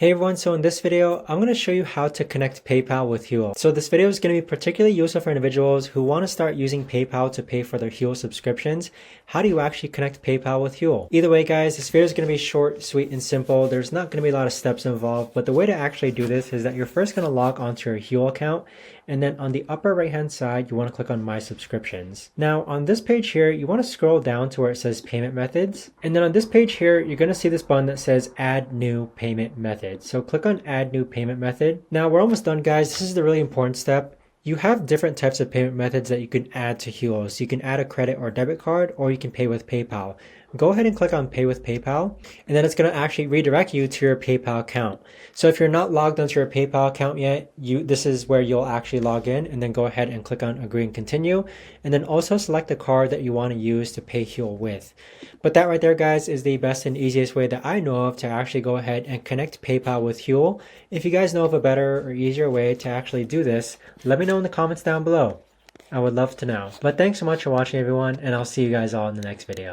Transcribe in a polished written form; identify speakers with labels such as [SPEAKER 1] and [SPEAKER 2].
[SPEAKER 1] Hey everyone, so in this video, I'm going to show you how to connect PayPal with Huel. So this video is going to be particularly useful for individuals who want to start using PayPal to pay for their Huel subscriptions. How do you actually connect PayPal with Huel? Either way guys, this video is going to be short, sweet, and simple. There's not going to be a lot of steps involved, but the way to actually do this is that you're first going to log onto your Huel account, and then on the upper right hand side, you want to click on My Subscriptions. Now on this page here, you want to scroll down to where it says Payment Methods, and then on this page here, you're going to see this button that says Add New Payment Method. So click on Add New Payment Method. Now we're almost done guys. This is the really important step. You have different types of payment methods that you can add to Huel. So you can add a credit or debit card, or you can pay with PayPal. Go ahead and click on Pay with PayPal, and then it's going to actually redirect you to your PayPal account. So if you're not logged onto your PayPal account yet, this is where you'll actually log in, and then go ahead and click on Agree and Continue, and then also select the card that you want to use to pay Huel with. But that right there, guys, is the best and easiest way that I know of to actually go ahead and connect PayPal with Huel. If you guys know of a better or easier way to actually do this, let me know in the comments down below. I would love to know. But thanks so much for watching everyone, and I'll see you guys all in the next video.